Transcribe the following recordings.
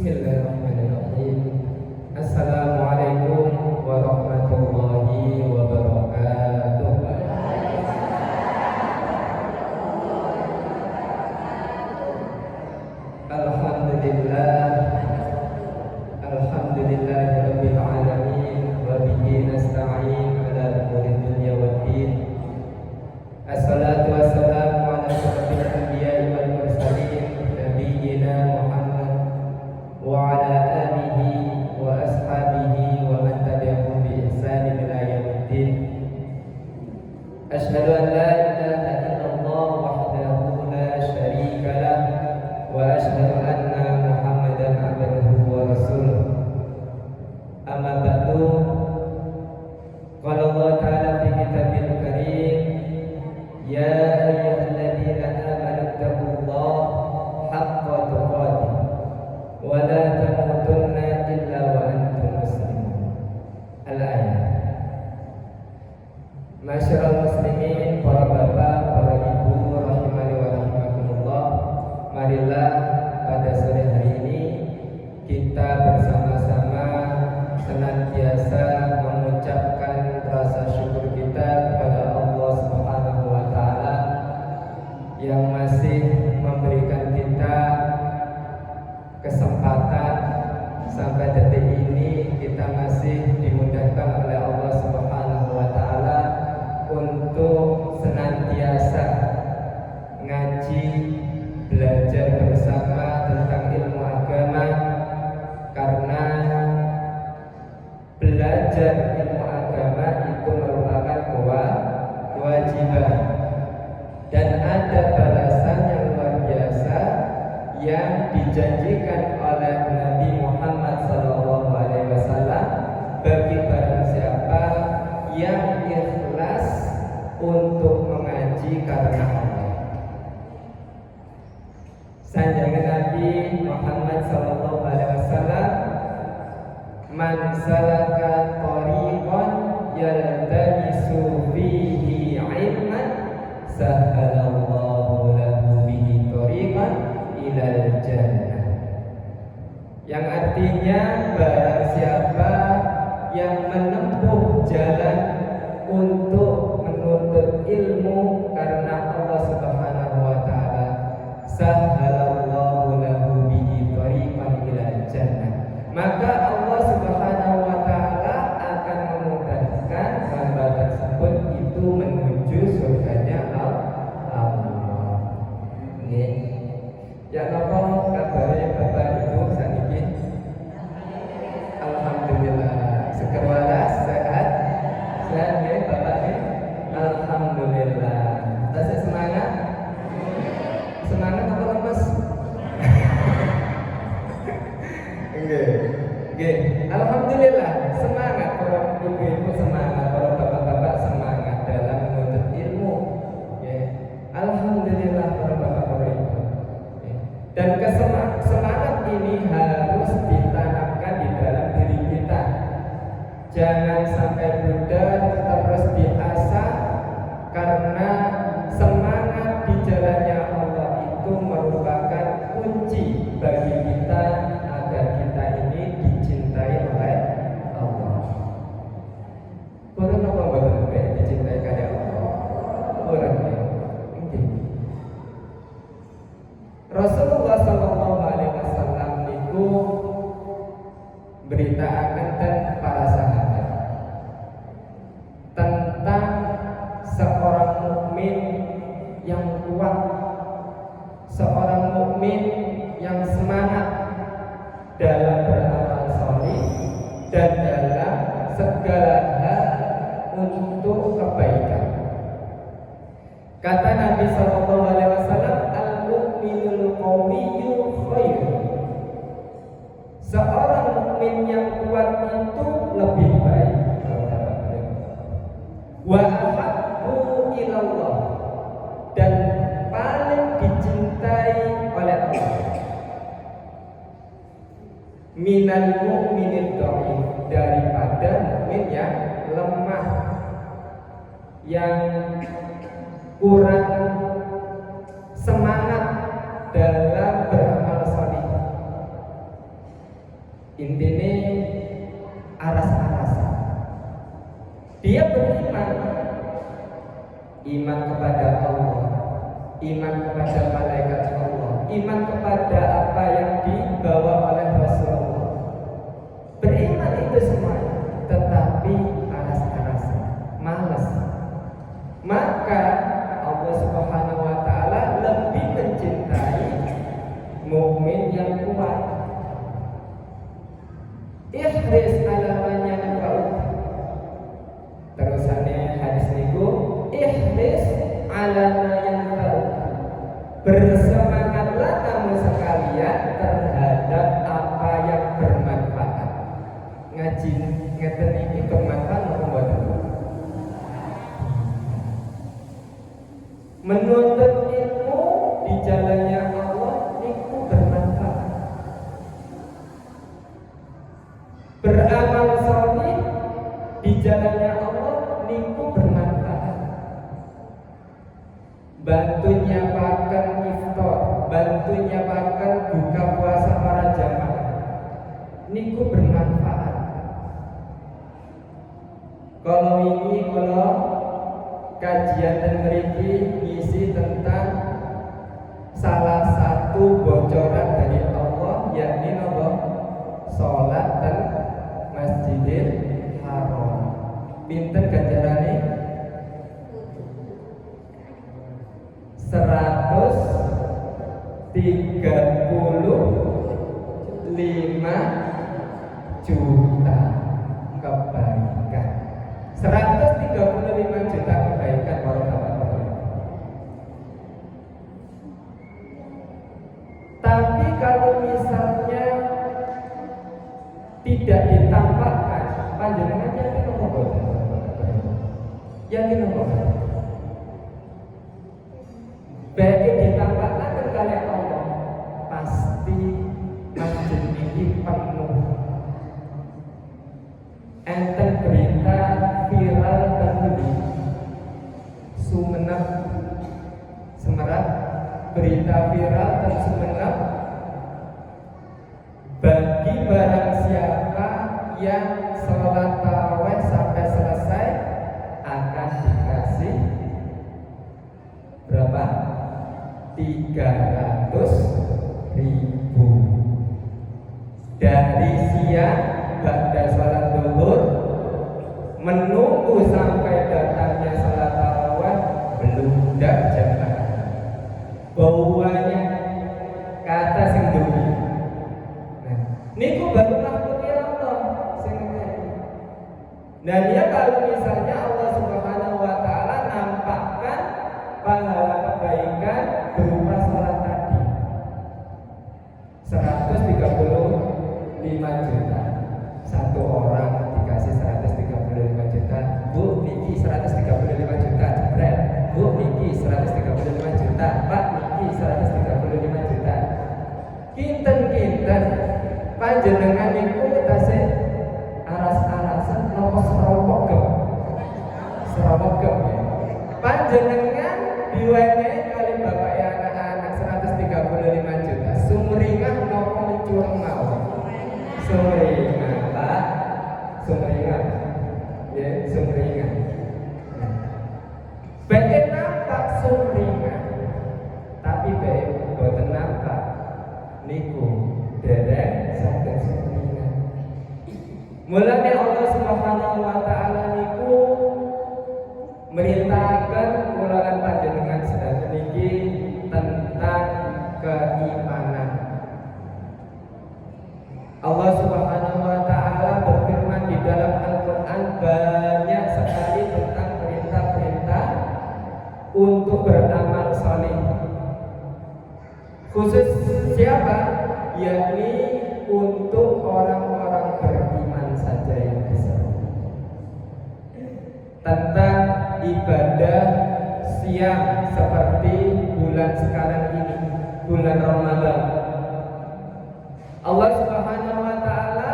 Bismillahirrahmanirrahim. Assalamualaikum warahmatullahi wabarakatuh. Alhamdulillah, alhamdulillahirabbil alamin, wa bihi nasta'in ala umuri dunya waddin. Assalatu wassalamu ala asyrafil anbiya'i wal mursalin, nabiyyina Muhammad wa ala alihi wa ashabihi wa man tabi'ahum bi ihsanin ila yaumiddin. Asyhadu an la ilaha illallah wahdahu la syarika lah wa asyhadu anna Muhammadan abduhu wa rasuluh. Amma ba'du. Qala Allah ta'ala fi kitabil karim, ya ayyuhalladzina amanu taqullaha haqqa tuqatih wa la tamutunna illa wa antum muslimun. Al-ayat. Masyarul muslimin, para bapak, para ibu, rahimani wa rahimakumullah. Marilah pada sore hari ini kita bersama-sama senantiasa mengucapkan rasa syukur kita kepada Allah Subhanahu wa taala yang masih memberikan kita kesempatan sampai detik ini. Kita masih dimudahkan oleh Allah Subhanahu wa taala untuk senantiasa ngaji, belajar bersama tentang ilmu agama, karena belajar ilmu agama itu merupakan kewajiban dan ada balasan yang luar biasa yang dijanjikan oleh Nabi Muhammad SAW bagi barang siapa yang ikhlas untuk mengaji karena Allah. Sanjangan Nabi Muhammad SAW, man salaka tariqan yaltamisu fihi ilman sahhalallahu lahu bihi tariqan ilal jannah. Yang artinya barang siapa yang menempuh jalan untuk menuntut ilmu karena Allah Subhanahu wa taala, sahhalallahu lahu bihi tariqan ilal jannah, maka Allah Subhanahu wa taala akan memudahkan hamba tersebut itu menuju surganya Allah. Nggih. Ya napa kabare Bapak Ibu saniki? Alhamdulillah. Seger waras, sehat. Sehat nggih Bapak nggih? Alhamdulillah. Tasih semangat? Semangat apa lemes? Nggih. Nggih. Alhamdulillah, semangat para ibu-ibu, semangat para bapak-bapak, semangat dalam menuntut ilmu. Nggih. Alhamdulillah para bapak, para ibu. Dan semangat ini harus ditanamkan di dalam diri kita. Jangan sampai pudar, terus diasah, karena semangat di jalannya Allah itu merupakan kunci bagi kita agar kita ini dicintai oleh Allah. Kurang apa mboten dicintai oleh Allah? Kurang ya. Rasulullah SAW niku beritakan para sahabat tentang seorang mukmin yang kuat, seorang mukmin yang semangat dalam beramal saleh dan dalam segala hal untuk kebaikan. Kata Nabi SAW, al-mu'minul qawiyyu khair. Seorang mukmin yang kuat itu lebih baik. Wa ahabbu ilallah, dan paling dicintai oleh Allah. Minal mu'minid dhaif, daripada mukmin yang lemah, yang kurang semangat dalam beramal saleh. Intinya aras-arasan. Dia beriman, iman kepada Allah, iman kepada malaikat Allah, iman kepada apa yang dibawa oleh Rasulullah. Beriman itu semuanya, tetapi aras-arasan, malas. Maka Allah Subhanahu wa taala lebih mencintai mukmin yang kuat. Ihris ala ma yanfa'uk. Terusane hadis niku, ihris ala ma yanfa'uk. Bersemangatlah kamu sekalian terhadap apa yang bermanfaat. Ngaji ngeten iki bermanfaat napa mboten? Menuntut ilmu di jalannya Allah niku bermanfaat. Beramal saleh di jalannya Allah niku bermanfaat. Bantu nyapakan iftar, bantu nyapakan buka puasa para jamaah niku bermanfaat. Kalau kajian dan mriki ngisi tentang salah satu bocoran dari Allah, yakni apa? Salat dan Masjidil Haram. Pinten ganjarane? 135 juta kebaikan. 135 juta kebaikan para bapak-bapak. Tapi kalau misalnya tidak ditampakkan, panjenengan yakin apa boten? Yakin apa? Baik ditampakkan kali Allah, pasti masjid ini penuh. Enten berita viral terkini Sumenep Semerat, berita viral dan Sumenep, bagi barang siapa yang sholat tarawih sampai selesai akan dikasih berapa? 300.000 dari siang ba'da sholat zuhur menunggu sampai datangnya sholat tarawih beludak jamaah. Bauannya kata sing duwi. Nah, niku baru makhluk Allah sing ngene. Nah, dia kalau misalnya Allah Subhanahu wa taala nampakkan pahala kebaikan berupa sholat tadi 135 juta. Satu orang dikasih 135 juta. Bu, niki 135 juta. Jebret. Bu, niki 135 juta. Pak, niki 135 juta. Kinten-kinten panjenengan niku tasih aras-arasan napa seropogem. Seropogem ya. Panjenengan diwenehi kali bapak ya anak-anak 135 juta. Sumringah napa mencurang mawon. Sumringah, Pak. Sumringah. Ya, sumringah. Baik nampak sumringah. Tapi baik boten nampak niku derek saged sumringah. Mulane Allah Subhanahu wa taala niku merintahkan kula lan panjenengan sedaya niki tentang keimanan. Allah Subhanahu wa taala berfirman di dalam Al-Qur'an banyak sekali tentang perintah-perintah untuk beramal saleh. Khusus siapa? Yakni untuk orang-orang beriman saja yang diseru. Tentang ibadah siang seperti bulan sekarang ini, bulan Ramadan. Allah Subhanahu wa taala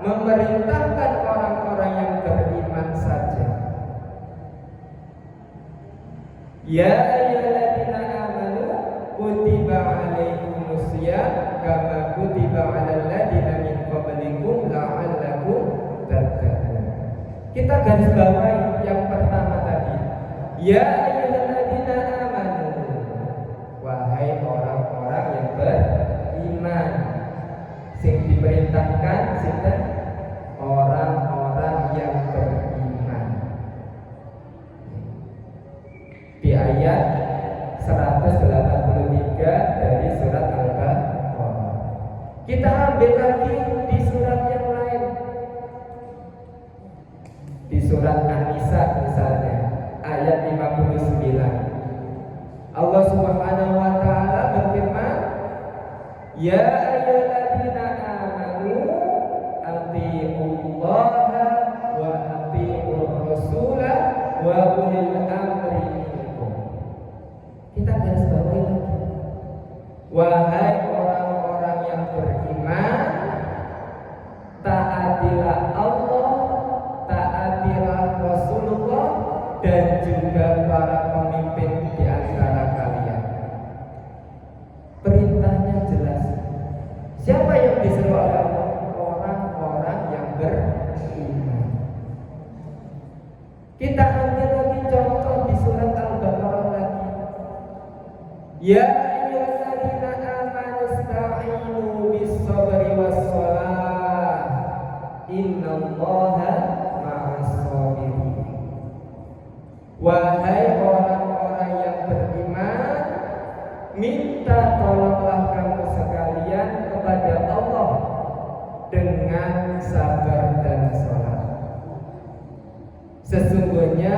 memerintahkan orang-orang yang beriman saja. Ya ayyuhalladzina amanu kutiba alaikumusiyam kama kutiba alal ladzina min qablikum Kita garis bawahi yang pertama tadi. Ya ayyuhalladzina amanu. Wahai orang-orang yang beriman. Sing diperintahkan sinten? Orang-orang yang beriman. Di ayat 183 dari surat Al-Baqarah. Kita ambil lagi di surat yang lain. Di surat An-Nisa misalnya ayat 59. Allah Subhanahu wa taala berfirman, "Ya ayyuhalladzina amanu atti'ullaha wa atti'ur rasula wa ulil amri minkum." Kita garis bawahi lagi. Wahai orang-orang yang beriman, taatilah Allah, taatilah Rasulullah dan juga para pemimpin di antara kalian. Perintahnya jelas. Siapa yang diseru oleh Allah? Orang-orang yang beriman. Kita ambil lagi contoh di surat Al-Baqarah lagi. Ya ayyuhalladzina amanu ista'inu bis-sabri was-shalah. Innallaha ma'as-sabirin. Wahai orang-orang yang beriman, minta tolonglah kamu sekalian kepada Allah dengan sabar dan salat. Sesungguhnya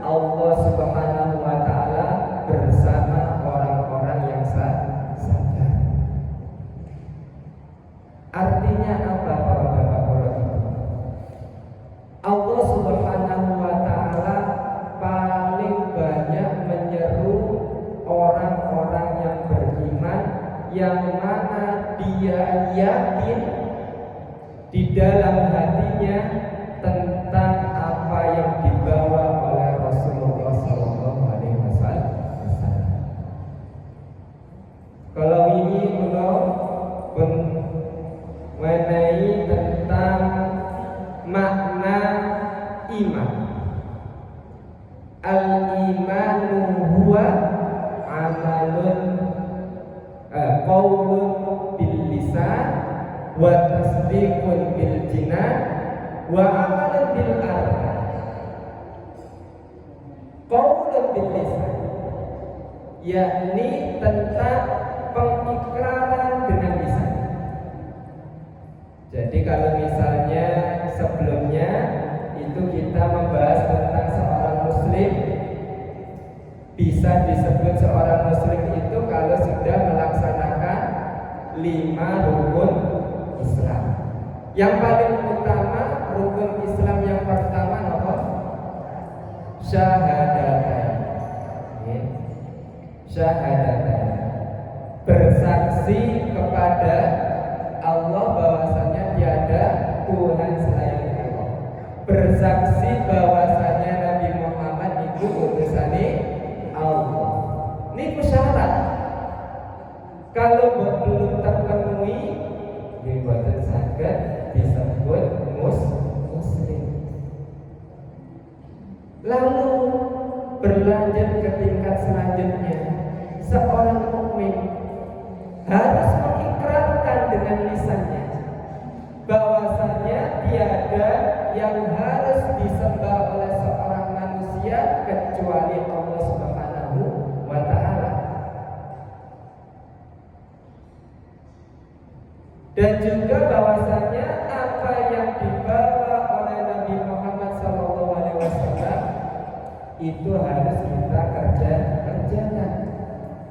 Allah Subhanahu wa taala bersama orang-orang yang sabar. Artinya apa para bapak para ibu? Allah Subhanahu wa taala paling banyak menyeru orang-orang yang beriman yang mana dia yakin di dalam hatinya tentang apa yang dibawa oleh Rasulullah SAW. Kalau ini pun mengenai tentang makna iman. Al-imanu huwa amalun qaulun bil lisan wa tasdiqun bil jinan wa amalun bil arkan. Qaulun bil lisan yakni tentang pengikraran dengan lisan. Jadi kalau misalnya sebelumnya itu kita membahas tentang seorang muslim, bisa disebut seorang muslim itu kalau sudah melaksanakan 5 rukun Islam. Yang paling utama rukun Islam yang pertama apa? Syahadatain. Syahadatain. Bersaksi kepada Allah bahwasanya tiada Tuhan selain Allah. Bersaksi bahwasanya Nabi Muhammad itu utusan Allah. Ini syarat. Kalau belum terpenuhi, dibuat saged disebut muslim. Lalu berlanjut ke tingkat selanjutnya, seorang mukmin harus mengikrarkan dengan lisannya bahwasanya tiada yang harus disembah oleh seorang manusia kecuali Allah Subhanahu wa taala. Dan juga bahwasanya apa yang dibawa oleh Nabi Muhammad SAW itu harus kita kerjakan.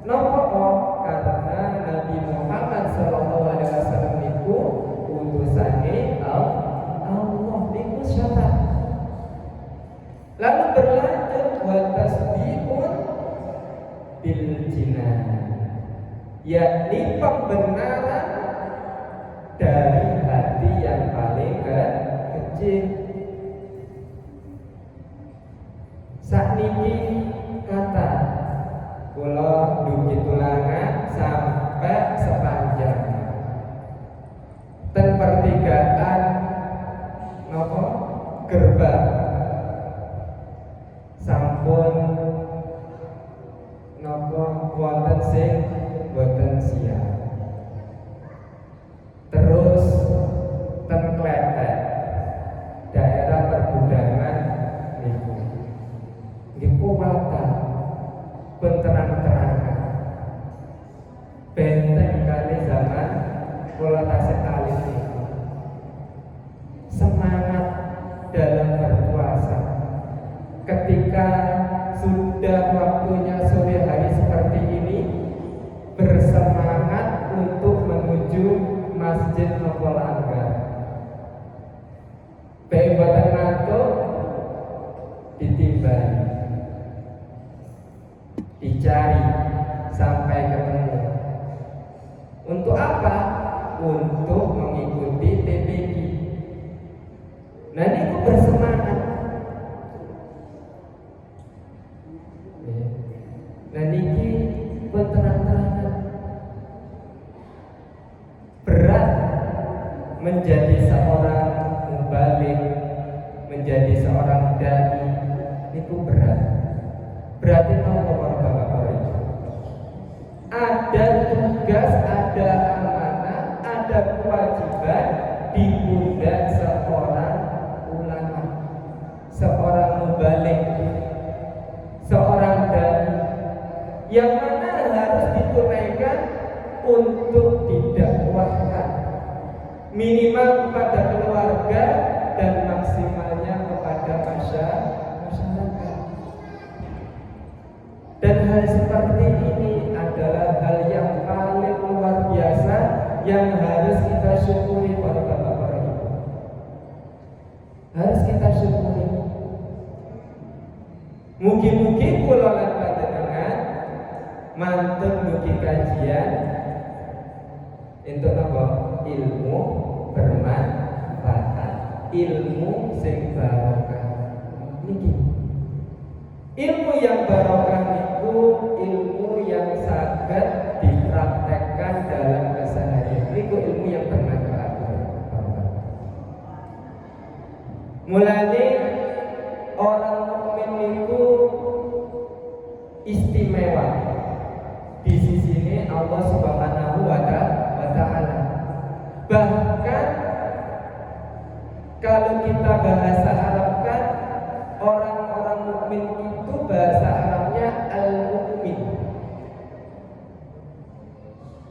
Kenapa? Karena Nabi Muhammad SAW itu utusannya Allah, itu syarat. Lalu berlanjut wa tasdiqun bil jinan, yakni pembenaran dari hati yang paling kecil. Sakniki kata kula dugi tulangan sampai sepanjang ten pertigaan nopo gerbang sampun napa wonten sing boten siap. Terus ten Kletek daerah pergudangan niku watan pun terang-terangan benteng kali zaman kula tasih alit niku semangat dalam berpuasa ketika sudah waktunya sore hari seperti ini, bersemangat untuk menuju Masjid Nopol Anggar. Boten ngantuk ditimbali, dicari sampai ketemu. Untuk apa? Untuk mengikuti TPQ. Nah, ini bersemangat. Nah, niki terang-terangan berat menjadi seorang mubalik, menjadi seorang dai, itu berat. Berarti nopo Bapak-bapak itu ada tugas, ada amanah, ada kewajiban di pundak seorang ulama, seorang mubalik, seorang dai, yang mana harus ditunaikan untuk didakwahkan minimal kepada keluarga dan maksimalnya kepada masyarakat. Dan hal seperti ini adalah hal yang paling luar biasa yang harus kita syukuri para bapak-bapak ibu. Harus kita syukuri. Mugi-mugi kula lan panjenengan mantun mugi kajian untuk apa? Ilmu bermanfaat, ilmu sing barokah. Niki ilmu yang barokah niku ilmu yang saged dipraktekkan dalam keseharian. Niku ilmu yang bermanfaat. Mulane orang mukmin niku istimewa di sisi ini Allah Subhanahu wa Ta'ala. Bahkan kalau kita bahasa Arabkan, orang-orang mukmin itu bahasa Arabnya al-mukmin.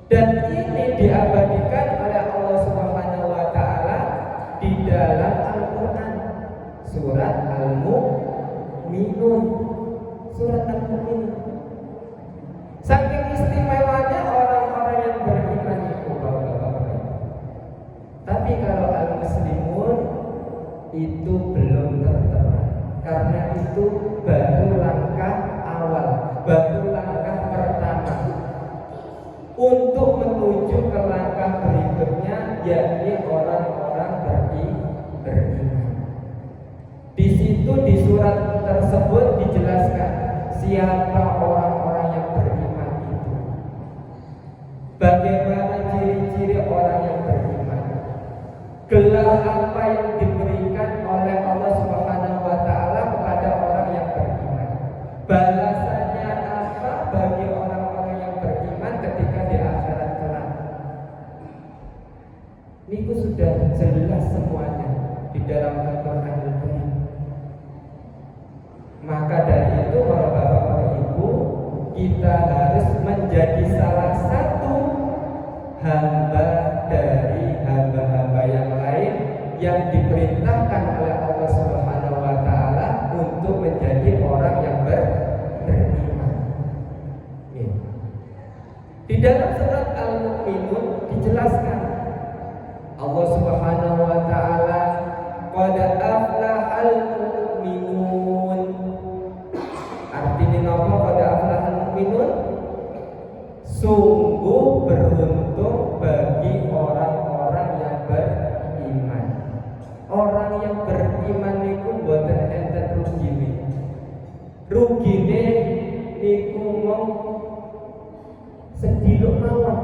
Dan ini diabadikan oleh Allah Subhanahu wa Ta'ala di dalam Al-Qur'an, surat Al-Mu'minun. Surat Al-Mu'minun. Saking istimewanya orang-orang yang beriman itu, Bapak-bapak. Tapi kalau al-muslimun itu belum tertera, karena itu baru langkah awal, baru langkah pertama untuk menuju ke langkah berikutnya, yakni orang-orang beriman. Di situ di surat tersebut dijelaskan siapa orang-orang yang beriman itu, bagaimana ciri-ciri orang yang beriman, gelar apa yang diberikan oleh Allah Subhanahu wa Ta'ala kepada orang yang beriman, balasannya apa bagi orang-orang yang beriman ketika di akhirat kelak. Niku sudah jelas semuanya di dalam Al-Qur'anul Karim. Maka dari itu para bapak, para ibu, kita harus menjadi salah satu hamba dari hamba-hamba yang lain yang diperintahkan oleh Allah Subhanahu wa Ta'ala untuk menjadi orang yang beriman. Di dalam surat Al-Mu'minun dijelaskan Allah Subhanahu wa Ta'ala qad aflahal mu'minun. Artinya apa qad aflahal mu'minun? Sungguh beruntung bagi orang-orang yang beriman. Orang yang beriman niku mboten enten rugine. Rugine niku mung sediluk mawon.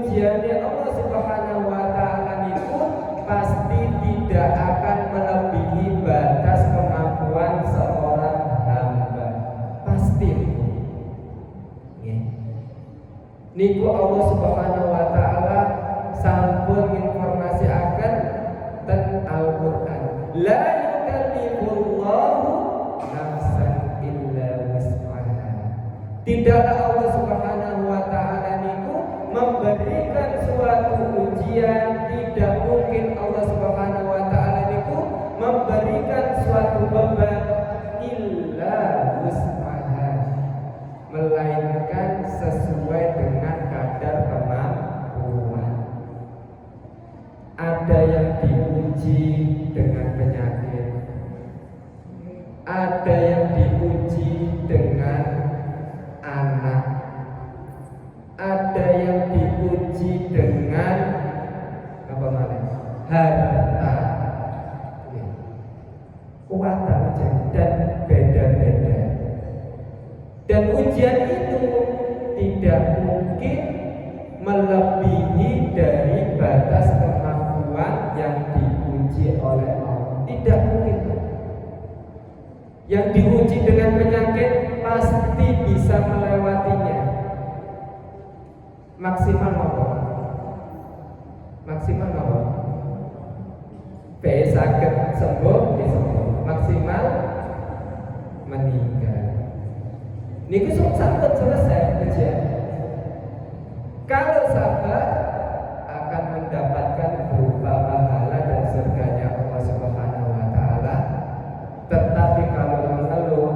ujiannya Allah Subhanahu wa taala itu pasti tidak akan melebihi batas kemampuan seorang hamba. Pasti. Niku Allah Subhanahu wa taala sampun informasi akan ten Al-Qur'an. La yukallifullahu nafsan illa wus'aha. Tidaklah Allah Subhanahu wa taala niku memberikan suatu ujian, tidak mungkin Allah Subhanahu wa taala niku memberikan suatu beban illa wus'aha, melainkan sesuai dengan kadar kemampuan. Ada yang diuji dengan penyakit, ada yang diuji dengan anak, ada yang diuji dengan apa namanya? Harta, kuatan dan beda-beda. Dan ujian itu tidak mungkin melebihi dari batas kemampuan yang diuji oleh Allah. Tidak mungkin. Yang diuji dengan penyakit pasti bisa melewatinya. Maksimal apa? Maksimal apa? Sakit sembuh, sembuh. Maksimal meninggal. Niku sampai selesai ujian. Kalau sabar akan mendapatkan berupa pahala dan surganya Allah Subhanahu wa taala. Tetapi kalau mengeluh,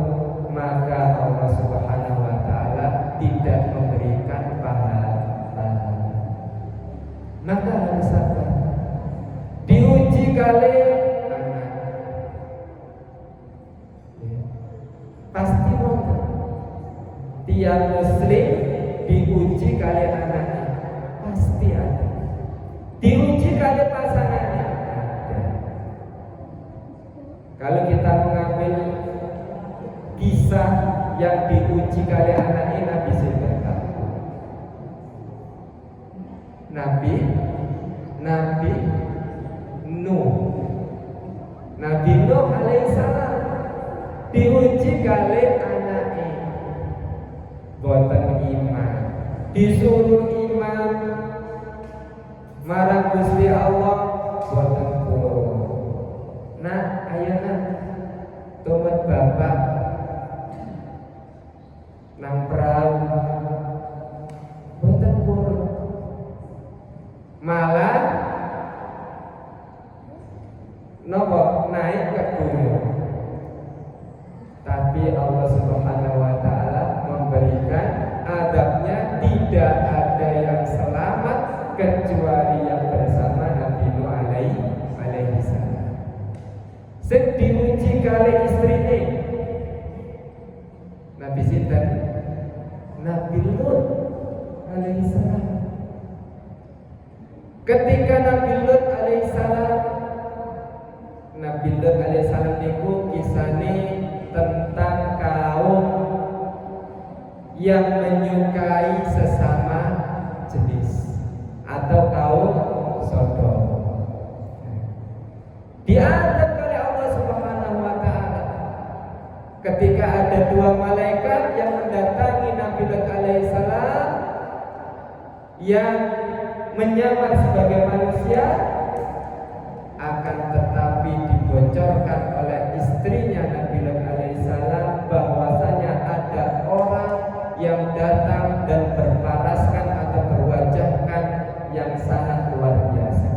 maka Allah Subhanahu wa taala tidak memberikan pahala. Maka harus sabar. Diuji kali anak. Pasti mau. Tiap muslim diuji kali anaknya, pasti ada. Diuji kali pasangannya, ada. Kalau kita mengambil kisah yang diuji kali anaknya, Nabi Sinten, Nabi Nuh. Nabi Nuh alaihissalam diuji kali anaknya, boten iman, disuruh iman marang Gusti Allah, boten purun. Nah, ayeuna tumet bapak nang perahu, boten purun. Malah nopo naik ke gunung. Tapi Allah Subhanahu wa taala memberikan adabnya, tidak ada yang selamat kecuali yang bersama Nabi Nuh alaihi salam. Diuji kali istrinya Nabi Sinten, Nabi Lut alaihi salam. Ketika Nabi Lut alaihissalam niku kisahnya tentang kaum yang menyukai sesama jenis atau kaum Sodom. Diangkat oleh Allah Subhanahu wa taala ketika ada dua malaikat yang mendatangi Nabi Lut alaihissalam yang menyamar sebagai manusia, akan tetapi dibocorkan oleh istrinya Nabi Lut alaihissalam bahwasanya ada orang yang datang dan berparaskan atau berwajahkan yang sangat luar biasa.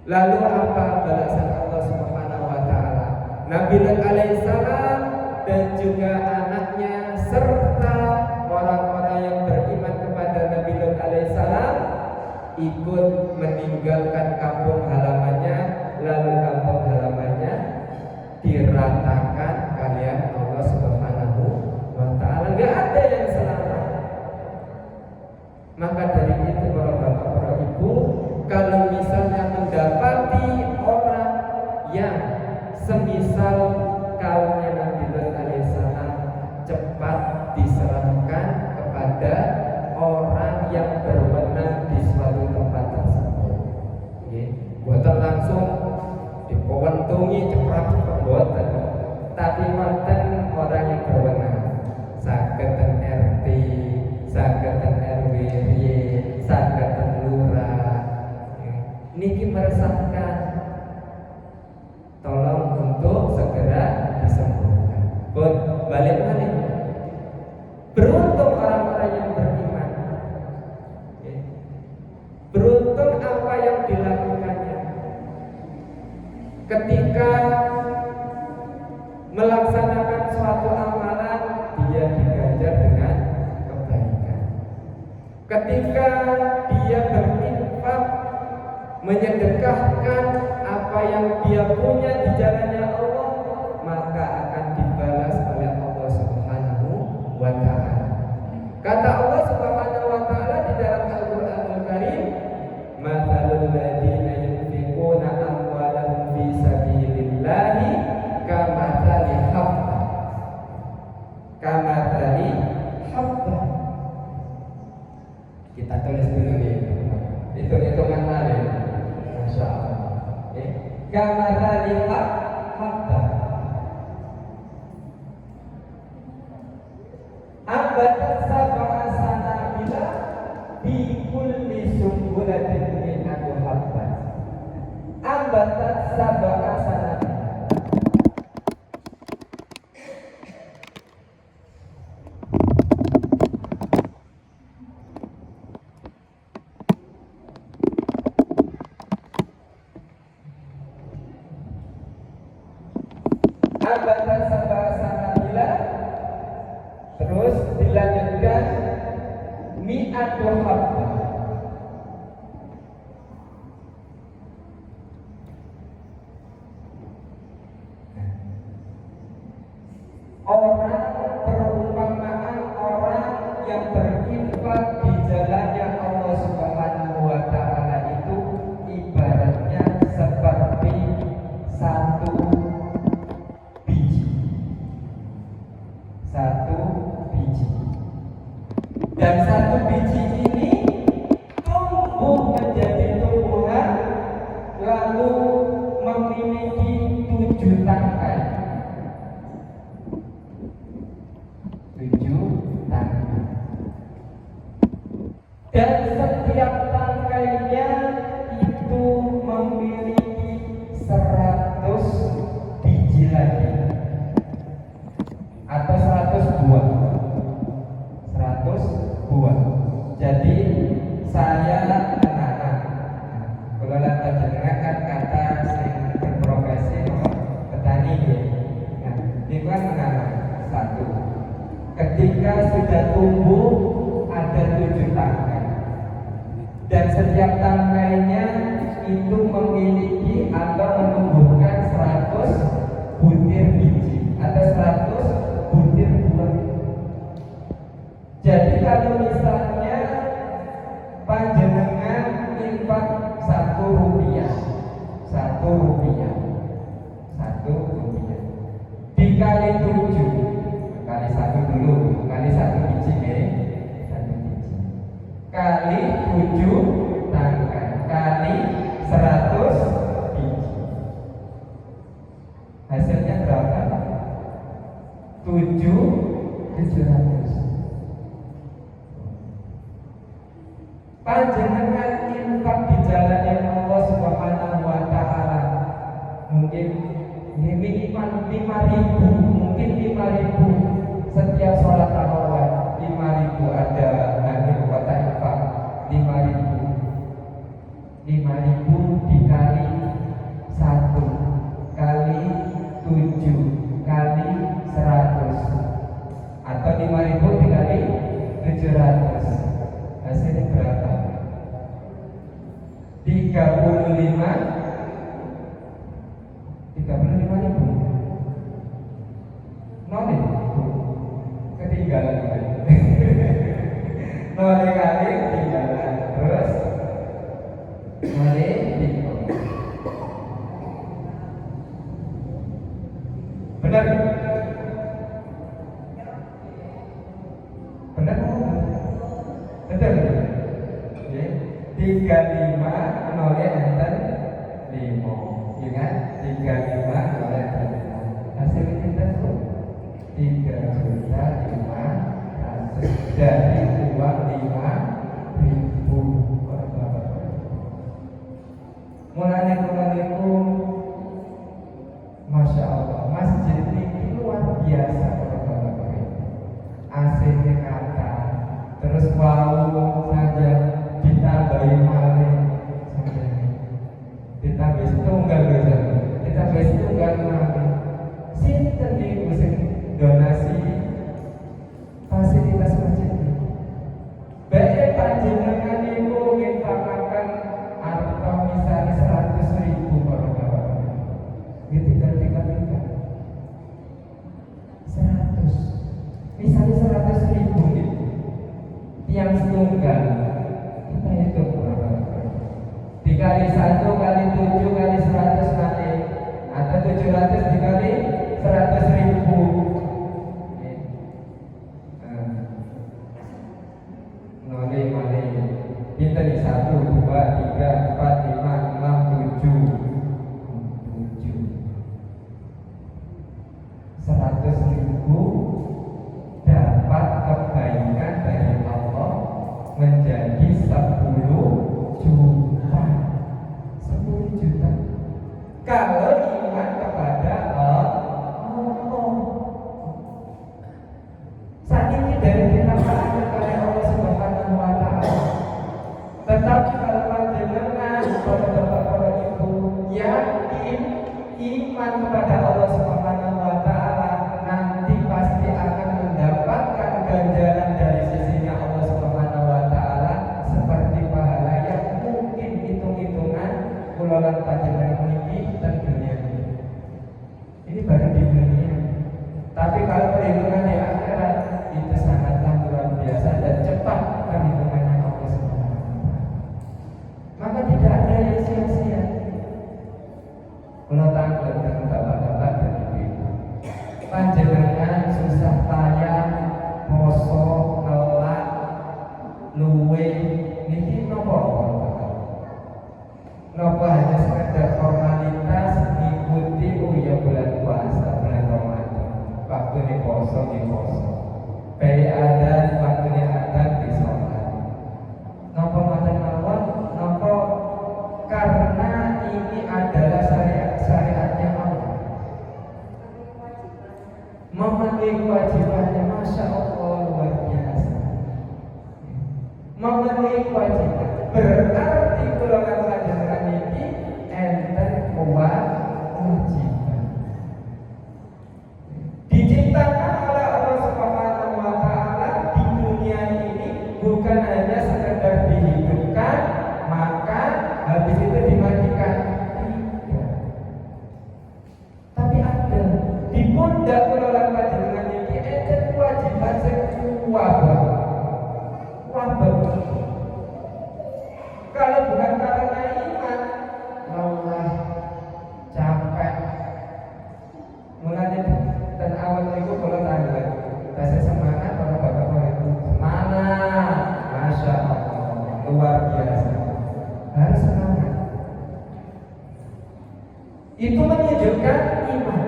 Lalu apa balasan Allah Subhanahu wa taala? Nabi Lut alaihissalam dan juga anaknya serta orang-orang yang beriman kepada Nabi Lut alaihissalam ikut meninggalkan kampung halamannya, lalu kampung halamannya diratakan kalian Allah Subhanahu wa taala. Enggak ada yang selamat. Maka dari itu para bapak, para ibu, kalau misalnya mendapati orang yang semisal kaumnya Nabi Lut alaihissalam, cepat diserahkan kepada saged RW piye, saged lurah. Niki meresahkan. Tolong untuk segera disembuhkan. Balik. Beruntung orang-orang yang beriman. Beruntung apa yang dilakukannya. Ketika melaksanakan suatu amalan, dia diganjar dengan kebaikan. Ketika dia berinfak, menyedekahkan apa yang dia punya di jalannya Allah, maka akan dibalas oleh Allah Subhanahu wa ta'ala. Kata Allah Subhanahu wa ta'ala di dalam Al-Qur'anul Karim, "Matsalul ladzina yunfiquna amwalahum fi sabilillahi kamatsali habba." Kita tulis dulu nih. Hitung-hitungan malih. Masya Allah. Kamatsali habba. Ambatat sab'a sanabila fi kulli sumbulatin mi'atu habba. Ambatat sab'a sanabila. Ambatat sab'a sanabila. Terus dilanjutkan mi'atu habba. Orang perumpamaan orang yang berinfak di jalannya Allah Subhanahu wa ta'ala itu ibaratnya seperti satu biji. Dan satu biji ini tumbuh menjadi tumbuhan, lalu memiliki 7 tangkai. 7 tangkai. Dan setiap tangkainya itu memiliki 100 biji lagi, atau 100 buah. 100 buah. Jadi saya menanam. Kalau lata jenengan kan kata sing berprofesi petani ya. Nah, ini kan menanam 1. Ketika sudah tumbuh ada 7 tangkai. Dan setiap tangkainya itu memiliki atau menumbuhkan 100 butir biji atau 100 butir buah. Jadi kalau misalnya panjenengan infak 1 rupiah, 1 rupiah dikali 7, kali 1 dulu, kali 1 biji nih, 1 biji, kali 7 tangkai, kali 100 biji, hasilnya berapa? 700. Panjenengan infak di jalannya Allah Subhanahu wa ta'ala mungkin minimal 5.000, mungkin 5.000 setiap sholat tarawih. 5.000 ada nanti kota infak 5.000 dikali 1 kali 7 kali 100 atau 5.000 dikali 700, hasilnya berapa? 35.000. Nol ketinggalan. Nol kali ketinggalan. Terus nol benar. Betul. 35 nolnya enten 5. Ingat 35 nolnya enten 5. Hasilnya kita 3.500.000 dari uang setahun saja ditambahi malih saja, ditambahi setunggal saja, ditambahi setunggal malih. Sinten niku sing donasi fasilitas masjid ini? Baik panjenengan niku nginfakaken harta misalnya 100.000 para bapak, gitu dikalikan 100, misalnya 100.000 gitu, tiang setunggal kita hitung dikali 1 kali 7 kali 100 kali atau 700 dikali 100.000. Kita di 1, 2, 3, 4, 5, 6, 7 100.000 dapat kebaikan dari Allah menjadi 10 juta. 10 juta kalau iman kepada Allah. Saat ini dari kita oleh Allah Subhanahu wa Ta'ala. Tetapi kalau panjenengan pada bapak ibu yakin iman kepada Allah Subhanahu wa Ta'ala, nanti pasti akan mendapatkan ganjaran dari sisinya Allah Subhanahu wa Ta'ala seperti pahala yang mungkin hitung-hitungan kulolan panjenengan ini dan dunia ini. Ini baru di dunia. Tapi kalau perhitungan di akhirat itu sangatlah luar biasa dan cepat perhitungannya Allah Subhanahu wa Ta'ala. Maka tidak ada yang sia-sia. Kalau takut dengan bapak-bapak dan ibu-ibu, panjenengan susah payah, poso, ngelak, luwe, niki nopo? Nopo hanya sekedar formalitas mengikuti bulan puasa, bulan Ramadan. Waktu ini poso, bayi adan, waktu ini adan di sholat. Nopo macam mawon, nopo karena ini adalah syariatnya Allah. Memenuhi kewajibannya, masya Allah luar biasa. Memenuhi kewajiban berarti golongan panjenengan ini enten kewajiban. Diciptakan oleh Allah Subhanahu wa Ta'ala di dunia ini bukan hanya sekedar dihidupkan, maka habis itu dimatikan. Tidak. Tapi ada di pundak golongan panjenengan ini enten kewajiban sing wabah. Kalau bukan karena iman, lelah, capek. Mulanya dan awal itu kalau tanggal, rasa semangat kalau bapak itu semangat, masya Allah, luar biasa. Harus semangat. Itu menunjukkan iman.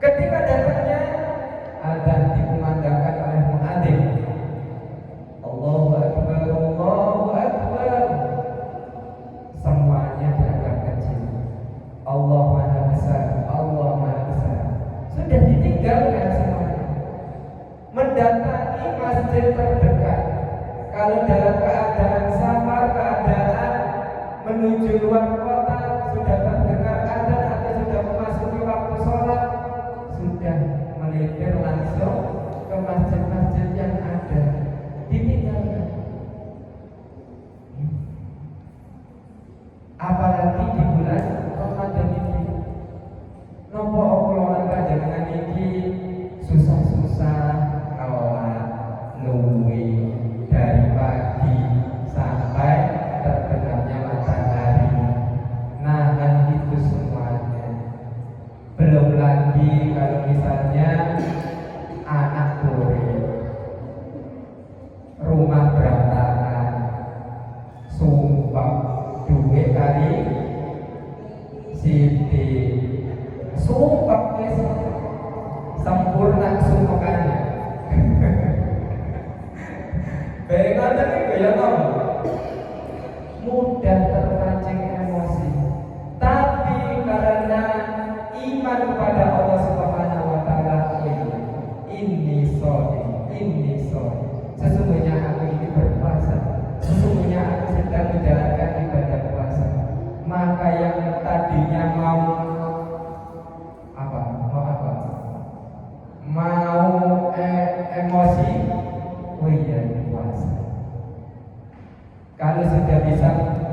Ketika datangnya adzan dikumandangkan oleh muadzin, Allahu Akbar, Allahu Akbar. Semuanya dianggap kecil. Allah Maha Besar, Allah Maha Besar. Sudah ditinggalkan semuanya. Mendatangi masjid terdekat. Kalau dalam keadaan safar, keadaan menuju luar kota, sudah terdengar adzan atau sudah memasuki waktu sholat, sudah melipir langsung ke masjid-masjid yang ada. Ditinggalkan. Apalagi di bulan Ramadan ini, nopo omongan panjenengan iki susah-susah ngelak luwi dari pagi sampai terbenamnya matahari, nahan itu semuanya. Belum lagi kalau misalnya anak turi, rumah berantakan, sumpah duit kali Siti, sumpah sempurna sumpukannya. Bagaimana nih ya Tom? Mudah terpancing emosi, tapi karena iman kepada Allah Subhanahu wa Ta'ala, ini sorry, sesungguhnya aku Kalau sudah bisa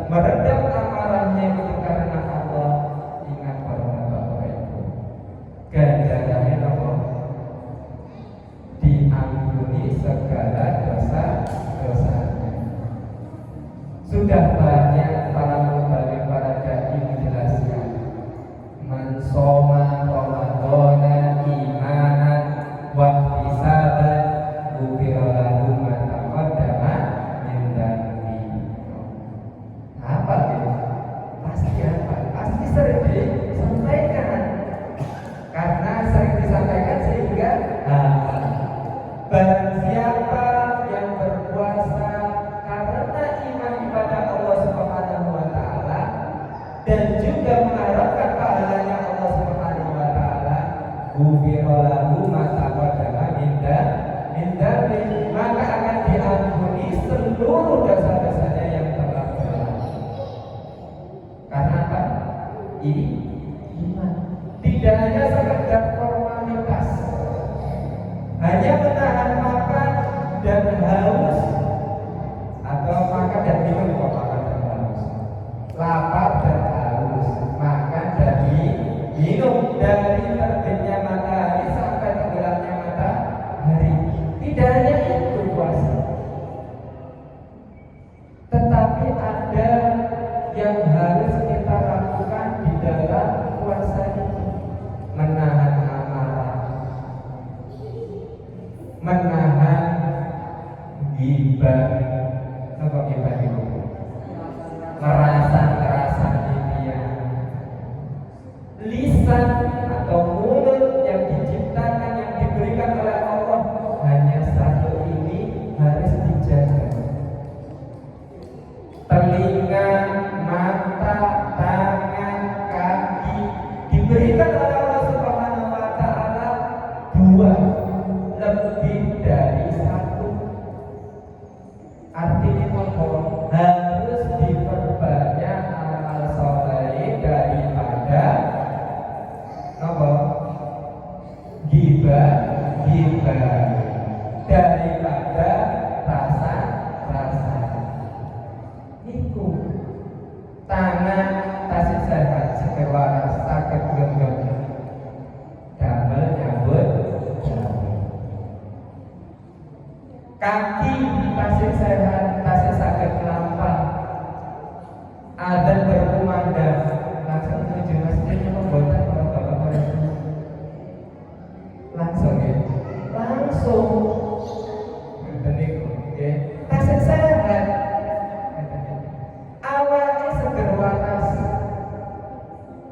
meredam amarahnya itu karena Allah, ingat pada Bapak Ibu, ganjarannya apa? Diampuni segala dosa-dosanya. Sudah banyak para mubalik, para dai menjelaskan, man shoma ramadhana imanan wa ihtisaban ghufira lahu ma taqaddama min dhanbi. Apa itu? Pasti apa? Pasti sering disampaikan. Karena sering disampaikan sehingga barang siapa yang berpuasa karena iman kepada Allah Subhanahu wa taala dan juga mengharapkan pahalanya Allah Subhanahu wa taala, ghufira lahu ma taqaddama min dhanbi, maka akan diampuni seluruh dosa-dosanya yang telah berlalu. Karena apa? Iman. Tidak hanya sekedar formalitas, hanya menahan makan dan haus, atau makan dan minum, makan dan haus, lapar dan haus, makan dan minum dari terbitnya matahari sampai tenggelamnya matahari. Tidak hanya itu puasa, tetapi ada yang harus kita lakukan di dalam puasa itu: menahan amarah, menahan ghibah. Apa ghibah itu? Merasa dirinya. Lisan atau mulut yang diciptakan, yang diberikan oleh Allah, hanya satu ini harus dijaga. Telinga, mata, tangan, kaki diberikan oleh Allah Subhanahu wa taala dua, lebih dari satu. Artinya apa? Harus diperbanyak amal soleh daripada apa? Ghibah, daripada rasa. Itu tangan tasik sehat, seger waras, sakit genggam, damel nyambut kaki tasik sehat, tasik sakit lampah, adzan berkumandang, langsung menuju masjid. Pembuatan kalau bapak langsung ya, langsung tasik sehat, awalnya seger waras.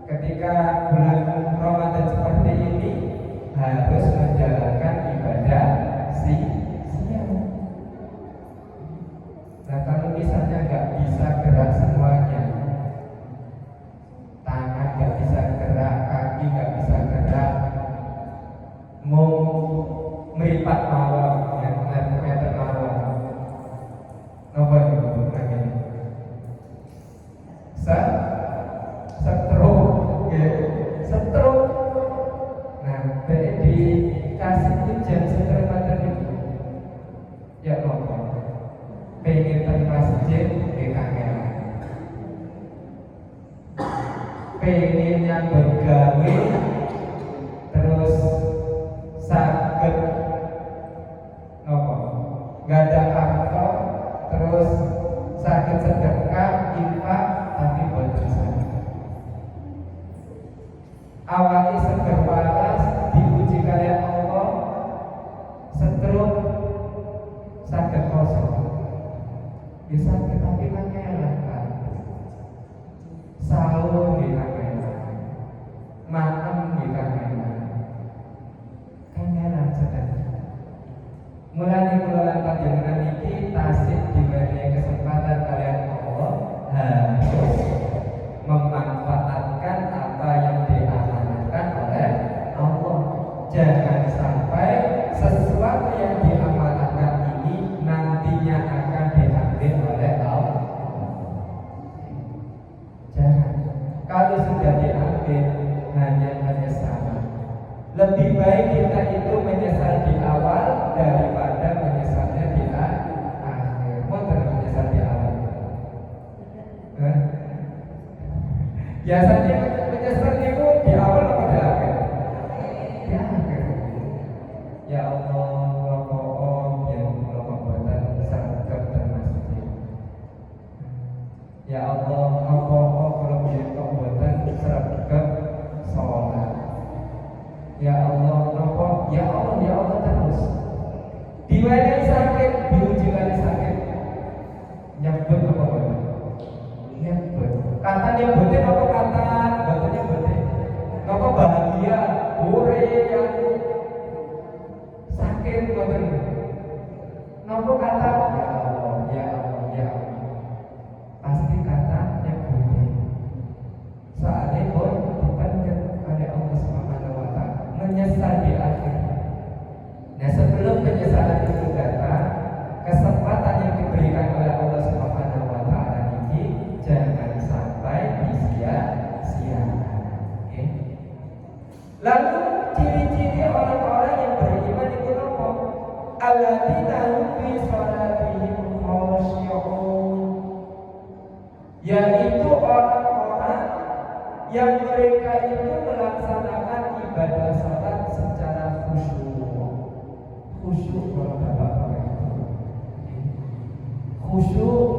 Ketika bulan Ramadan seperti ini harus menjalankan ibadah siang. Nah, kalau misalnya nggak bisa gerak semuanya, tangan nggak bisa gerak, kaki nggak bisa gerak, mau meripat mawar, ya, meter mawar, nopo itu namanya stroke, ya, stroke. Nah, dikasih ujian stroke macam itu, ya nopo, pengen ke masjid di kangen, pengennya bergawe, terus sakit nopo, gak ada kantor, terus sakit sedekah, infak, tapi boten saged. Awali seger waras diuji kalian Allah, setruk saged kosong. Bisa tapi kangelan kan. Sahur di kangelan, makan di kangelan, kangelan sedang. Mulai bulan panjenengan iki tasik diberi kesempatan kalian Allah harus memanfaatkan apa yang diamanatkan oleh Allah. Jangan sampai sesuatu yang diamanatkan ini nantinya akan diambil oleh Allah. Biasanya menyesal itu di awal apa di akhir? Di akhir. Ya Allah, rokok yang rokok-rokokan sergap dan masjid. Ya Allah, rokok kalau rokok-rokokan sergap sholat. Ya Allah, rokok, ya Allah terus. Diwajah sakit, diujikan sakit. Nyebut apa boten? Nyebut. Kata nyebutin apa kata? Boten nyebutin. Apa bahagia, hore yang sakit boten. Napa kata? Ya Allah, ya Allah, ya Allah. Pasti kata nyebutin. Soalnya pun dipanggil oleh Allah Subhanahu wa Ta'ala menyesal di akhir. Nah sebelum penyesalan itu datang, kesempatan yang diberikan oleh Allah Subhanahu wa Ta'ala ini jangan sampai disia-siakan. Okay? Lalu ciri-ciri orang-orang yang beriman itu apa? Alladzina hum fi shalatihim khashi'un, yaitu orang-orang yang mereka itu melaksanakan ibadah salat secara khusyuk. Khusyuk kalau bapak-bapak itu khusyuk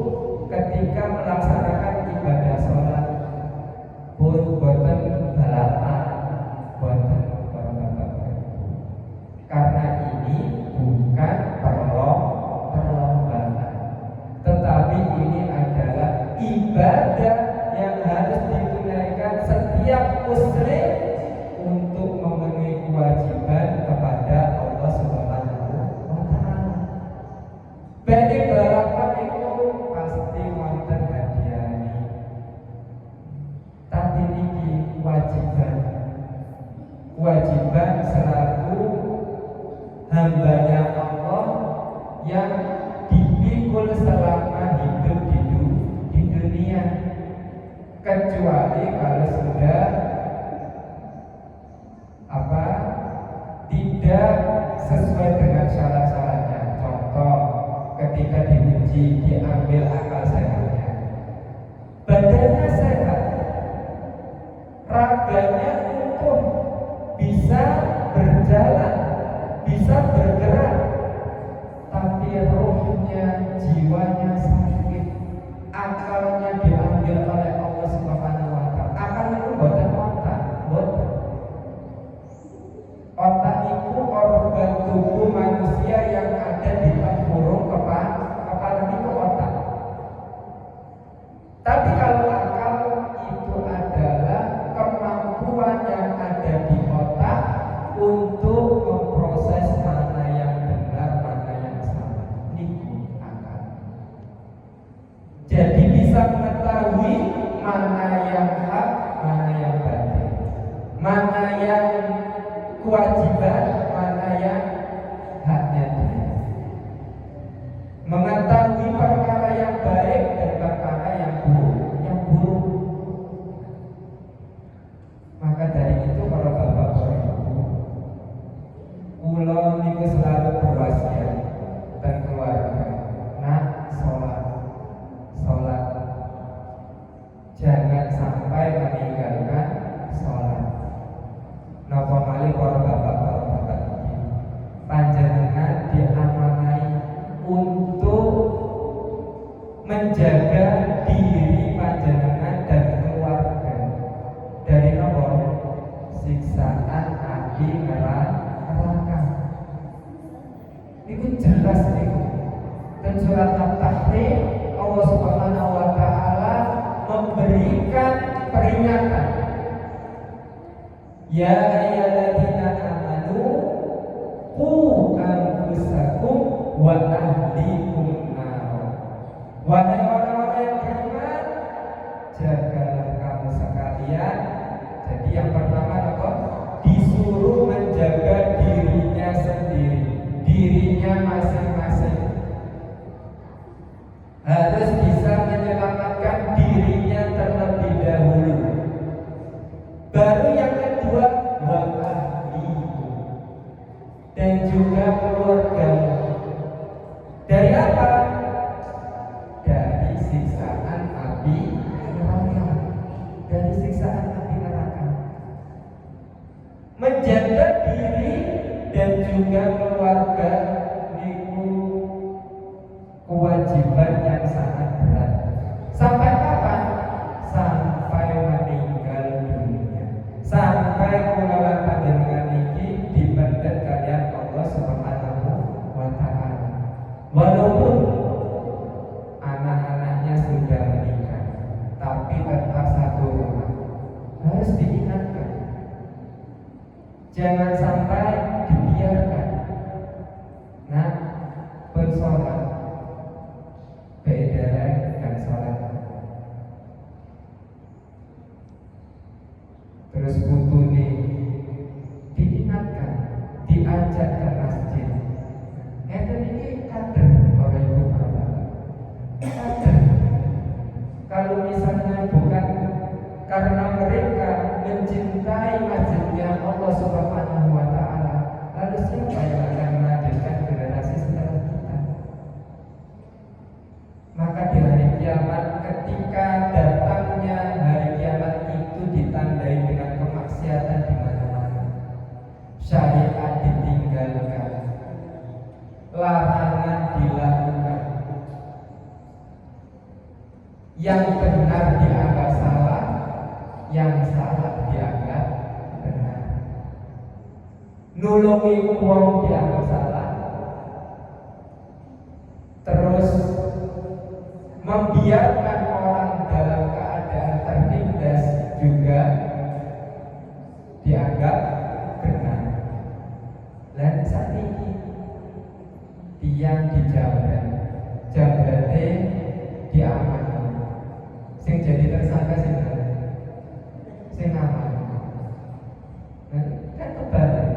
ketika melaksanakan ibadah sholat pun boten balapan boten bapak-bapak itu, karena ini bukan perlombaan, tetapi ini adalah ibadah yang harus ditunaikan setiap muslim untuk memenuhi kewajiban kepada Allah Subhanahu wa Ta'ala. Bagi balapan itu pasti wonten hadiahnya, tapi niki kewajiban selaku hambanya Allah yang dipikul selama hidup di dunia, kecuali kalau sudah tidak sesuai dengan syarat-syaratnya. Contoh, ketika diuji diambil akal sehatnya, badannya sehat, raganya utuh, bisa berjalan, bisa bergerak, tapi rohnya, jiwanya sakit, akalnya diambil oleh Allah Subhanahu wa Ta'ala. Akal itu boten otak, boten. Otak itu organ tubuh manusia yang ada di tempurung kepala itu otak. Tapi kalau akal itu adalah kemampuan yang ada di otak untuk memproses mana yang benar, mana yang salah. Ini akal. Jadi bisa mengetahui mana yang hak, mana yang batil, mana yang kewajiban, mana yang haknya dia, mengetahui perkara yang baik dan perkara yang buruk. Maka dari itu para bapak ibu, kula niku selalu berwasiat dan keluarga, nak sholat, jangan sampai meninggalkan sholat. Napa malih para bapak iki panjenengan diamanai untuk menjaga diri panjenengan dan keluarga dari napa siksaan api neraka. Itu jelas niku. Dan surat At-Tahrim Allah Subhanahu wa Ta'ala memberikan peringatan. Ya ayyuhalladzina amanu qu anfusakum wa ahlikum nar. Wahai orang-orang yang beriman, jagalah kamu sekalian. Jadi yang pertama apa? Disuruh menjaga dirinya sendiri, dirinya masing-masing. Harus bisa menyelamatkan dirinya terlebih dahulu. Baru yang kedua, wa ahlikum, dan juga keluarga. Dari apa? Dari siksaan api neraka. Dari siksaan keluarga niku kewajiban yang sangat berat. Sampai kapan? Sampai meninggal dunia. Sampai kulawan panjenengan iki dipendet kalian Allah Subhanahu wa taala. Walaupun anak-anaknya sudah menikah, tapi tetap satu rumah. Harus diingatkan. Jangan sampai dibiarkan. Nah, bersolat, beredar dan sholat. Terus putune diingatkan, diajak ke masjid. Itu ini kader Bapak Ibu Bapak. Kader. Kalau misalnya bukan karena mereka mencintai masjidnya Allah Subhanahu wa taala, lalu siapa yang akan melanjutkan generasi setelah kita? Maka di hari kiamat, ketika datangnya hari kiamat itu ditandai dengan kemaksiatan di mana-mana. Syariat ditinggalkan, larangan dilakukan, yang benar dianggap salah, yang salah dianggap benar. Nulungi uang dianggap salah, terus membiarkan orang dalam keadaan tertindas juga dianggap benar. Dan saat ini tiang dijamret, jamrete diamankan. Sing jadi tersangka sing aman. Kan kebalik.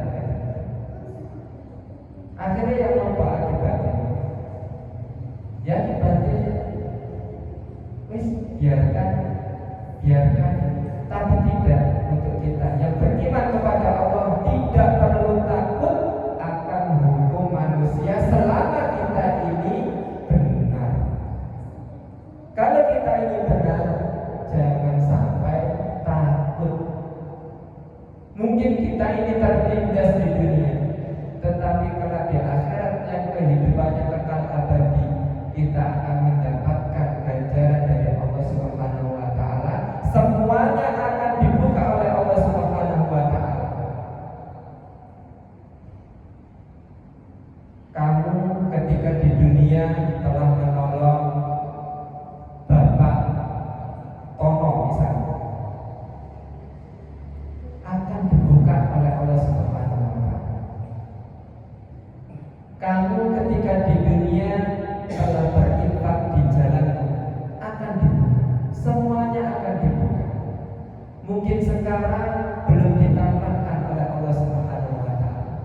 Akhirnya yang membawa akibatnya, ya akibatnya wis biarkan, tapi tidak untuk kita yang beriman kepada Allah tidak perlu takut akan hukum manusia selama kita ini benar. Kalau kita ini benar, jangan sampai takut. Mungkin kita ini tertindas di dunia, tetapi kalau di akhirat yang kehidupannya kekal abadi, kita akan mendapatkan ganjaran dari Allah Subhanahu wa taala. Semuanya akan dibuka oleh Allah Subhanahu wa taala. Kamu ketika di dunia telah menolong Bapak Tono misalnya, akan dibuka oleh Allah Subhanahu wa taala. Kamu ketika di dunia telah berinfak di jalanku, akan dibuka. Semuanya akan dibuka. Mungkin sekarang belum ditampakkan oleh Allah Subhanahu wa taala.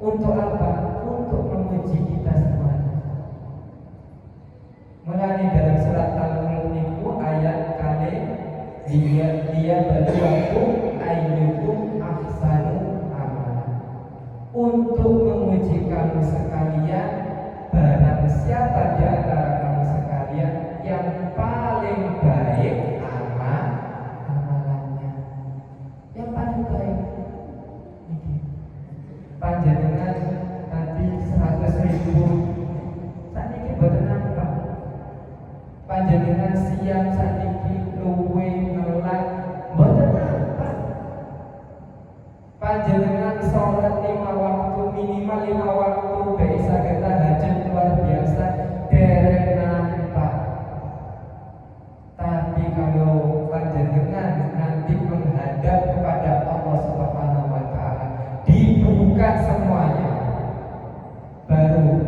Untuk apa? Untuk menguji kita semuanya. Mulai dalam surat Al-Mulk niku ayat kali dia berlaku ayyukum ahsanu amalan. Untuk menguji kamu sekalian, barang siapa di antara kamu sekalian yang paling baik amalannya. Yang paling baik. Panjenengan tadi 100.000, saat ini boten nampak. Panjenengan siang saat ini luwe ngelak boten nampak. Panjenengan sholat 5 waktu, minimal 5 waktu, bisa kita hajat luar biasa, dereng nampak. Tapi kalau panjenengan nanti menghadap kepada Allah Subhanahu wa taala, dibuka semuanya, baru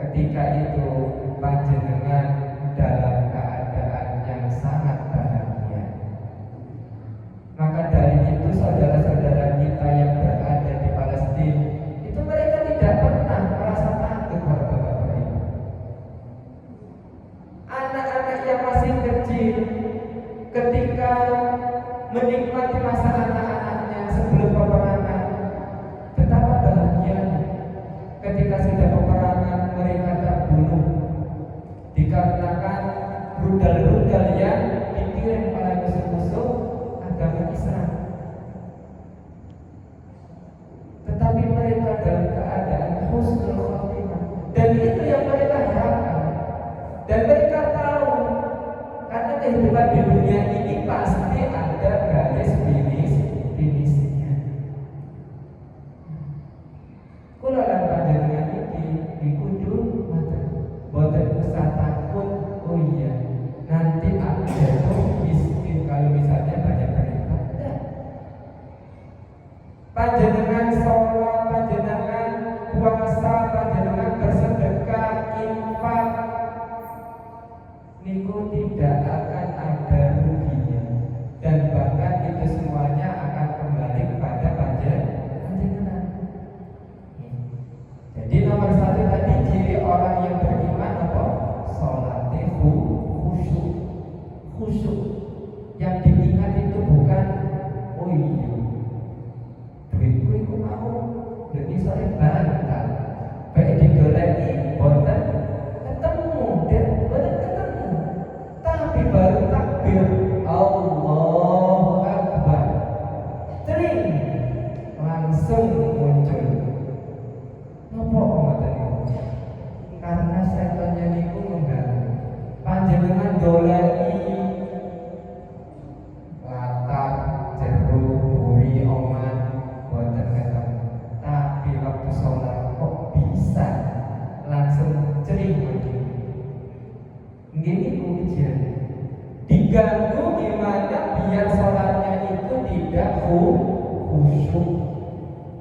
ketika itu panjenengan dalam keadaan yang sangat bahagia. Maka dari itu saudara-saudara kita yang berada di Palestina, itu mereka tidak pernah merasa takut Bapak-bapak Ibu. Anak-anak yang masih kecil ketika menikmati masa anak-anaknya sebelum peperangan, betapa bahagianya. Ketika sudah peperangan mereka terbunuh dikarenakan rudal-rudal yang dikirim oleh musuh-musuh agama Islam. Tetapi mereka dalam keadaan khusyuk. Khusyuk yang diingat itu bukan oh iya duitku itu mau jadi sore bantal baik digoleki boten ketemu dan boten ketemu, tapi baru takbir Allahu Akbar tering langsung muncul nopo ngoten niku karena setannya niku mengganggu panjenengan goleki latar jero buri oman boten ketemu, tapi waktu sholat kok bisa langsung cering muncul. Ini ujian diganggu gimana biar sholatnya itu tidak khusyuk.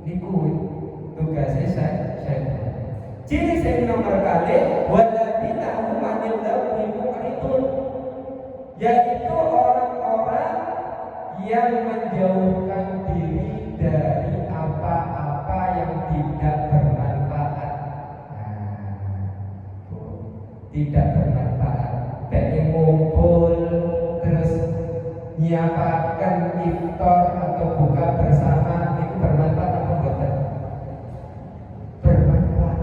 Niku tugasnya saya. Ciri saya nomor kali waladina hum anil lagwi mu'ridun, yaitu orang-orang yang menjauhkan diri dari apa-apa yang tidak bermanfaat. Tidak bermanfaat. Kayak ngumpul terus nyiapkan iftar atau buka bersama itu bermanfaat apa enggak? Bermanfaat.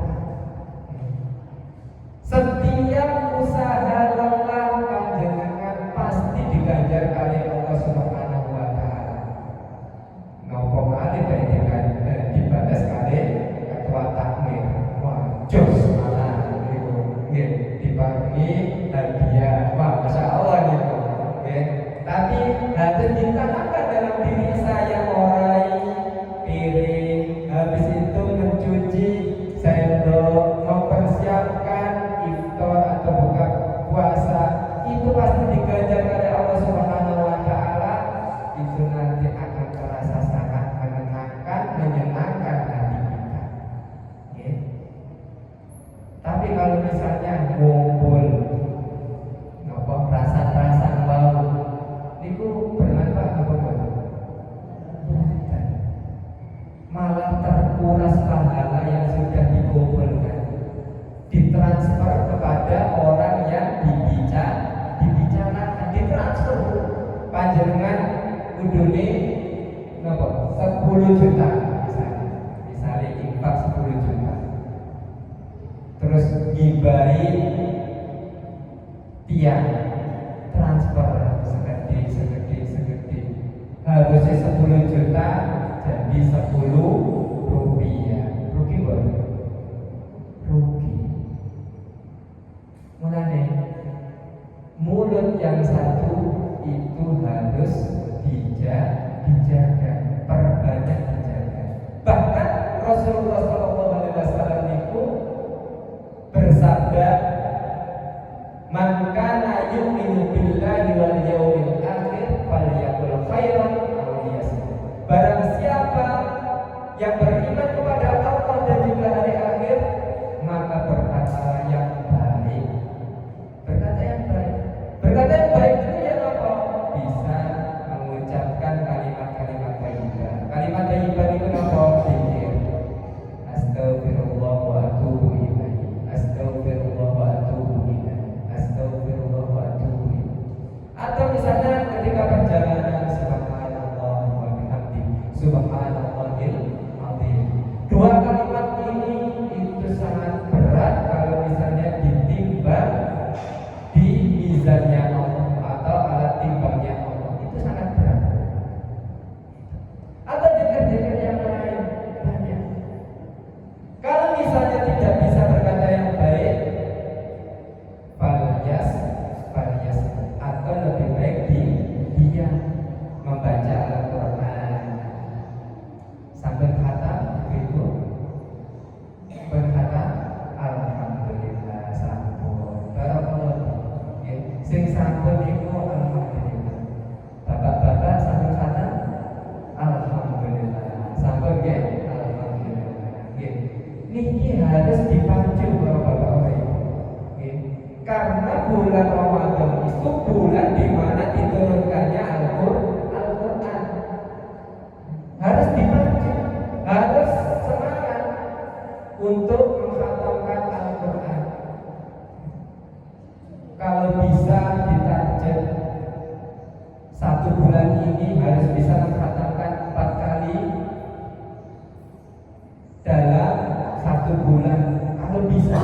Setiap usaha lelah panjenengan pasti diganjar kali Allah Subhanahu wa taala. Nopo kali bae dibalas kali ketua takmir. Wah, jos malah niku nggih diparingi hadiah. Wah, masyaallah niku. Nggih. Tapi harus ditanamkan dalam diri saya mulai piring, habis itu mencuci sendok, mempersiapkan iftar atau buka puasa, itu pasti diganjar oleh Allah Subhanahu wa taala. Itu nanti akan terasa sangat menyenangkan hati kita. Okay. Tapi kalau misalnya ngumpul nopo perasaan bau itu bermanfaat apa enggak? Malah terkuras pahala yang sudah dikumpulkan, ditransfer kepada orang yang dibicarakan, ditransfer. Panjenengan kudune napa 10 juta misalnya infak 10 juta, terus gibahi tiang transfer segede harusnya 10 juta jadi 10 rupiah. Rugi boleh? Rugi. Mulane mulut yang satu itu harus dijaga, perbanyak dijaga. Bahkan Rasulullah SAW itu bersabda, "Man kana yu'minu billahi wal yawmil akhir falyaqul khairan aw liyasmut." Barang siapa yang beriman kepada Allah dan juga hari akhir, maka berkatalah yang baik. Berkata yang baik. Berkata yang baik itu ya apa? Bisa mengucapkan kalimat-kalimat thayyibah. Kalimat thayyibah itu apa? Zikir. Astagfirullah wa atubu ilaihi. Astagfirullah wa atubu ilaihi. Astagfirullah wa atubu ilaihi. Atau misalnya ketika perjalanan subhanallah wa bihamdihi subhanallahil azim. Dua kalimat ini itu sangat berat kalau misalnya ditimbang di mizannya Allah atau alat timbangnya Allah, itu sangat berat. Atau zikir-zikir yang lain banyak. Kalau misalnya tidak bisa berkata yang baik, falyas atau lebih baik dia membaca Al-Quran sampai khatam itu berkata alhamdulillah sampun barakallah. Sing sampun iku alhamdulillah. Bapak-bapak sampun khatam alhamdulillah. Sampun nggih alhamdulillah. Nggih. Niki harus dipacu Bapak-bapak. Nggih. Karena bulan Ramadan itu bulan di mana diturunkannya Al-Qur'an. Harus dipacu, harus semangat untuk mengkhatamkan Al-Qur'an. kalau bisa ditarget 1 bulan ini harus bisa mengkhatamkan 4 kali dalam 1 bulan. Kalau bisa,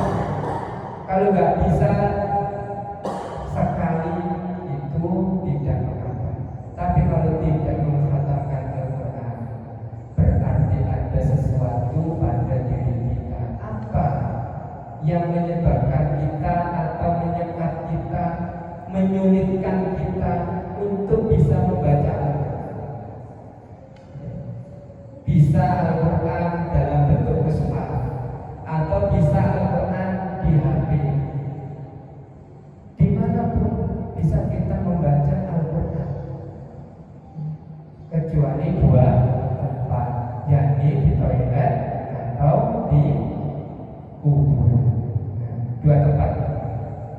kalau nggak bisa sekali itu tidak mengapa. Tapi kalau tidak mengkhatamkan Al-Quran, berarti ada sesuatu pada diri kita. Apa yang menyebabkan kita atau menyekat kita, menyulitkan kita untuk bisa membaca Al-Quran? Bisa Al-Quran dalam bentuk mushaf atau bisa Al-Quran di HP. Dimanapun bisa kita membaca Al-Quran, kecuali 2 tempat, yakni di toilet atau di kuburan. 2 tempat.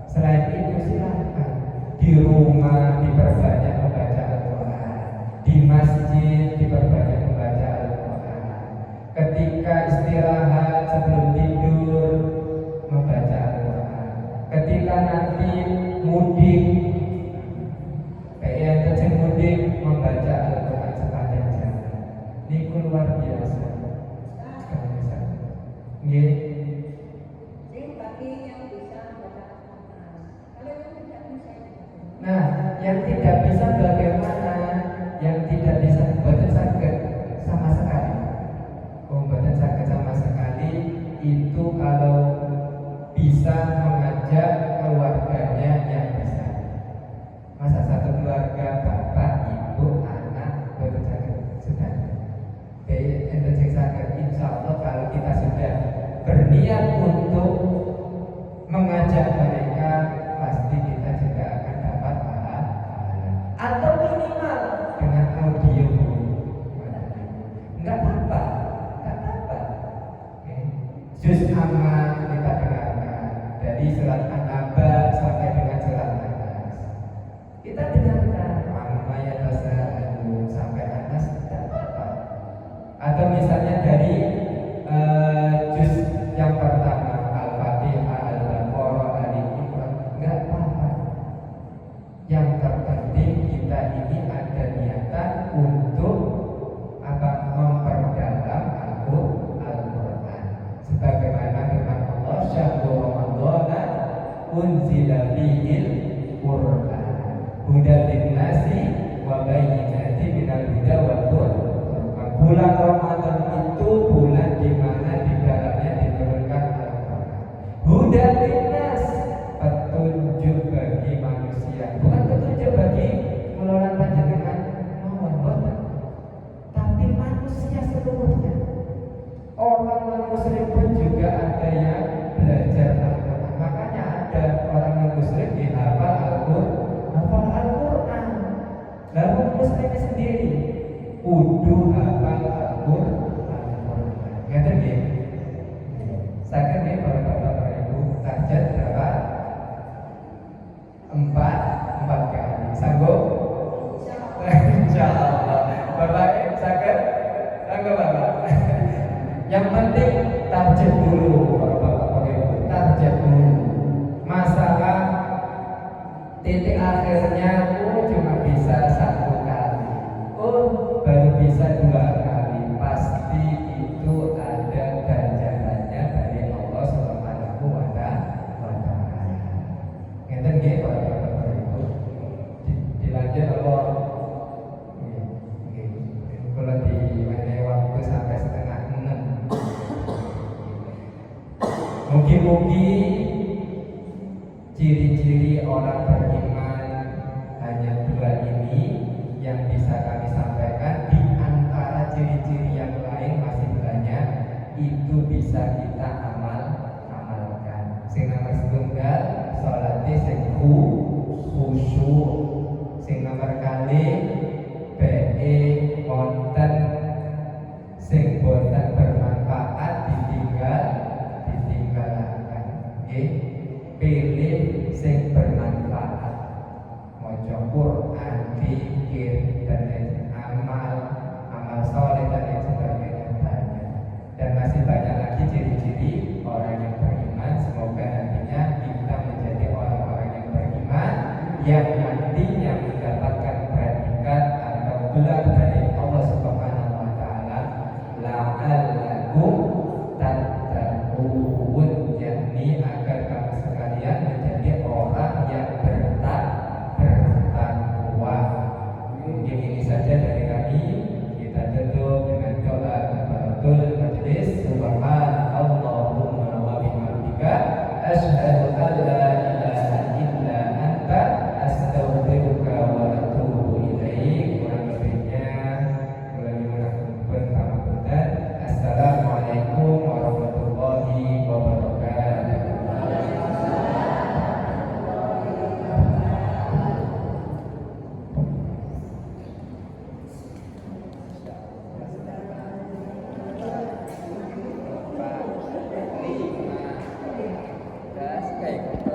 Selain itu silakan di rumah diperbanyak membaca Al-Quran, di masjid diperbanyak membaca Al-Quran, ketika istirahat sebelum tidur membaca Al-Quran, ketika nanti mudik kayak yang mudik membaca Al-Quran sepanjang jalan. Ini luar biasa. Nggih. Nah, yang tidak bisa bagaimana? Yang tidak bisa membuat sakit sama sekali. Membuat sakit sama sekali itu kalau bisa mengajak keluarganya yang bisa. Masa satu keluarga bapak, ibu, anak buat sakit sudah. Untuk sakit, insya Allah kalau kita sudah berniat untuk mengajak mereka, pasti kita juga akan dapat pahala. Atau minimal dengan audio, nggak apa-apa, nggak apa-apa. Juz amma kita dengarkan dari surat An-Naba sampai dengan surat An-Nas. Kita dengarkan amma ya tasa'alun sampai An-Nas, tidak apa-apa. Atau misalnya dari juz yang pertama Al-Fatihah, Al-Baqarah, Al-Imran, nggak apa-apa. Yang terpenting kita ini ada niatan untuk apa? Memperdalam Al-Quran. Sebagaimana firman Allah, syahrul Ramadan unzila fihil Quran hudan linnasi wa bayyinatin minal huda wal furqan. Bulan Ramadan itu bulan di mana di dalamnya diturunkan Al-Quran. Hudan linnas, petunjuk bagi manusia, bukan petunjuk bagi menolak panjenengan mawon, tapi manusia seluruhnya. Orang non-muslim pun juga ada yang belajar Al-Quran. Makanya ada orang non-muslim dihafal Al-Quran. Lalu muslimnya sendiri kudu hafal Al-Quran. Ngerti nggih? Saged nggih Bapak-bapak Ibu, target berapa? 4 kali. Sanggup? Insyaallah. Bapak saged? Sanggup Bapak? Yang penting target dulu Bapak-bapak Ibu, target dulu. Masalah titik akhirnya cuma bisa 1 kali. Baru bisa 2 kali. Pasti itu ada ganjarannya dari Allah Subhanahu wa Ta'ala. Ngeten nggih Bapak-bapak Ibu. Dilanjut Allah. Kalau di waktu sampai 5:30. Mugi-mugi ciri-ciri orang beriman hanya 2 ini yang bisa kami sampaikan. Di antara ciri-ciri yang lain masih banyak, itu bisa kita amalkan. Sing nomor setunggal salate sing khusyuk. Sing nomor kali be konten sing boten bermanfaat ditinggalkan. Nggih, pilih sing bermanfaat. Maca Quran, zikir, dan amal soleh dan lain sebagainya banyak. Dan masih banyak lagi ciri-ciri orang yang beriman. Semoga nantinya kita menjadi orang-orang yang beriman yang